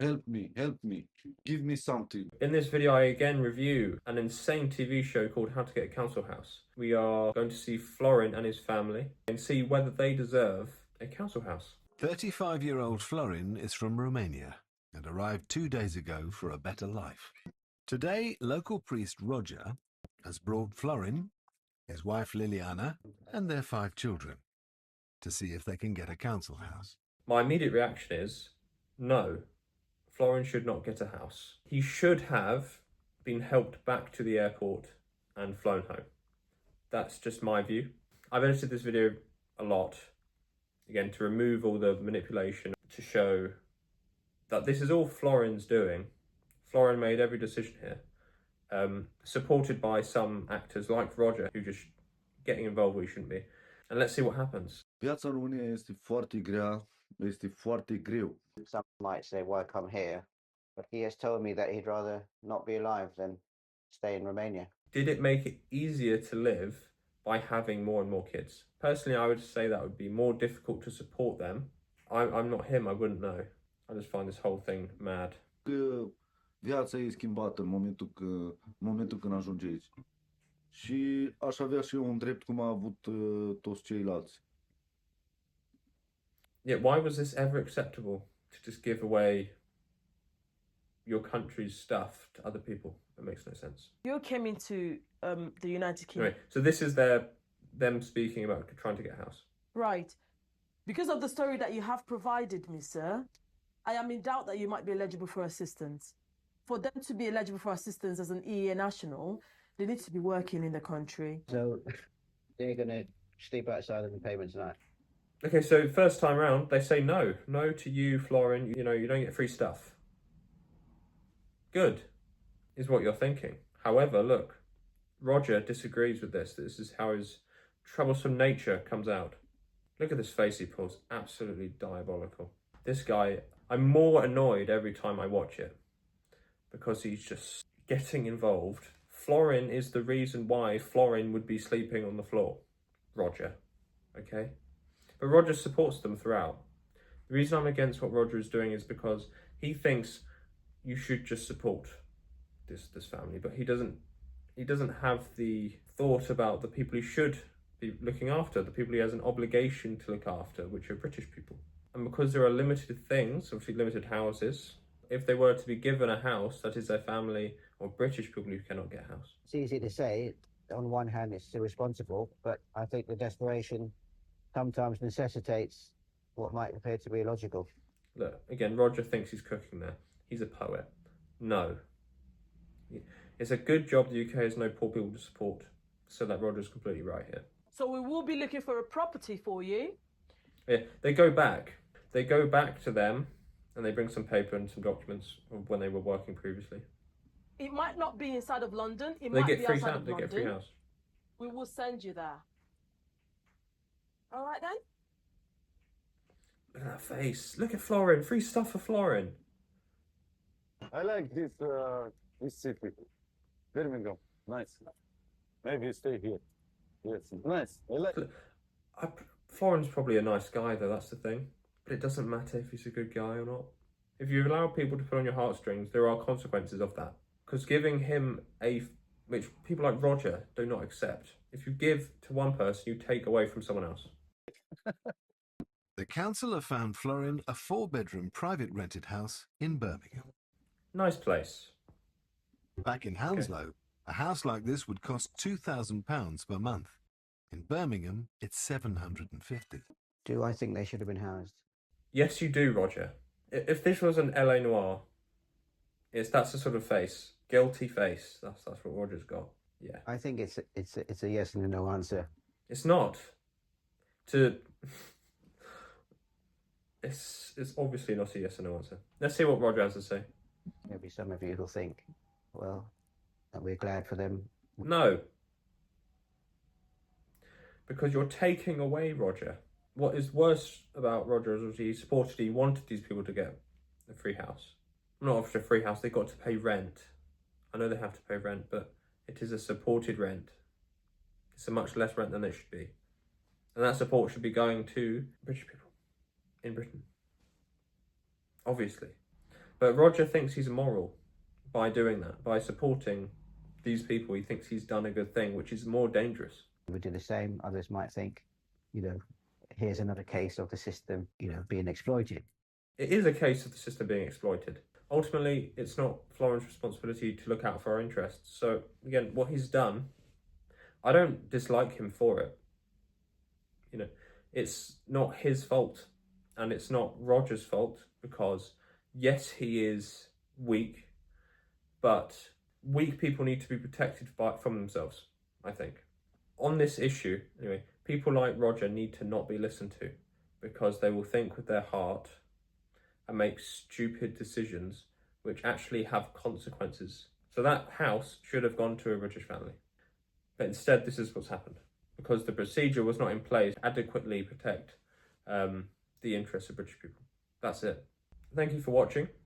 Help me, give me something. In this video, I again review an insane TV show called How to Get a Council House. We are going to see Florin and his family and see whether they deserve a council house. 35-year-old Florin is from Romania and arrived 2 days ago for a better life. Today, local priest Roger has brought Florin, his wife Liliana, and their 5 children to see if they can get a council house. My immediate reaction is, no, Florin should not get a house. He should have been helped back to the airport and flown home. That's just my view. I've edited this video a lot, again, to remove all the manipulation, to show that this is all Florin's doing. Florin made every decision here, supported by some actors like Roger, who just getting involved where he shouldn't be. And let's see what happens. Viața în România este foarte grea, este foarte greu. Some might say, why come here? But he has told me that he'd rather not be alive than stay in Romania. Did it make it easier to live by having more and more kids? Personally, I would say that would be more difficult to support them. I'm not him, I wouldn't know. I just find this whole thing mad. Că viața e schimbată în momentul când ajunge aici. Și aș avea și eu un drept cum a avut toți ceilalți. Yeah, why was this ever acceptable? To just give away your country's stuff to other people? It makes no sense. You came into the United Kingdom. Anyway, so this is them speaking about trying to get a house. Right. Because of the story that you have provided me, sir, I am in doubt that you might be eligible for assistance. For them to be eligible for assistance as an EEA national, they need to be working in the country. So they're going to sleep outside of the payment tonight. Okay, so first time round, they say no. No to you, Florin. You know, you don't get free stuff. Good, is what you're thinking. However, look, Roger disagrees with this. This is how his troublesome nature comes out. Look at this face he pulls. Absolutely diabolical. This guy, I'm more annoyed every time I watch it because he's just getting involved. Florin is the reason why Florin would be sleeping on the floor. Roger, okay? But Roger supports them throughout. The reason I'm against what Roger is doing is because he thinks you should just support this family, but he doesn't have the thought about the people he should be looking after, the people he has an obligation to look after, which are British people. And because there are limited things, obviously limited houses, if they were to be given a house, that is their family or British people who cannot get a house. It's easy to say. On one hand, it's irresponsible, but I think the desperation sometimes necessitates what might appear to be illogical. Look, again, Roger thinks he's cooking there. He's a poet. No. It's a good job the UK has no poor people to support, so that Roger's completely right here. So we will be looking for a property for you. Yeah, they go back. They go back to them and they bring some paper and some documents of when they were working previously. It might not be inside of London. It They might get be free outside house. of They London. get free house. We will send you there. All right then. Look at that face. Look at Florin. Free stuff for Florin. I like this city. Birmingham, nice. Maybe you stay here. Yes, nice. I like it. Florin's probably a nice guy though, that's the thing. But it doesn't matter if he's a good guy or not. If you allow people to pull on your heartstrings, there are consequences of that. Because giving him which people like Roger do not accept. If you give to one person, you take away from someone else. The council have found Florin a 4-bedroom private rented house in Birmingham. Nice place. Back in Hounslow, a house like this would cost £2,000 per month. In Birmingham, it's $750. Do I think they should have been housed? Yes, you do, Roger. If this was an LA Noir, that's the sort of face. Guilty face. That's what Roger's got. Yeah. I think it's a yes and a no answer. It's not. It's obviously not a yes or no answer. Let's see what Roger has to say. Maybe some of you will think, well, that we're glad for them. No. Because you're taking away Roger. What is worse about Roger is he wanted these people to get a free house. Not after a free house, they got to pay rent. I know they have to pay rent, but it is a supported rent. It's a much less rent than it should be. And that support should be going to British people in Britain. Obviously. But Roger thinks he's immoral by doing that, by supporting these people. He thinks he's done a good thing, which is more dangerous. We do the same. Others might think, you know, here's another case of the system, you know, being exploited. It is a case of the system being exploited. Ultimately, it's not Florin's responsibility to look out for our interests. So again, what he's done, I don't dislike him for it. You know, it's not his fault, and it's not Roger's fault, because yes, he is weak, but weak people need to be protected from themselves, I think. On this issue, anyway, people like Roger need to not be listened to, because they will think with their heart and make stupid decisions which actually have consequences. So that house should have gone to a British family. But instead, this is what's happened, because the procedure was not in place to adequately protect the interests of British people. That's it. Thank you for watching.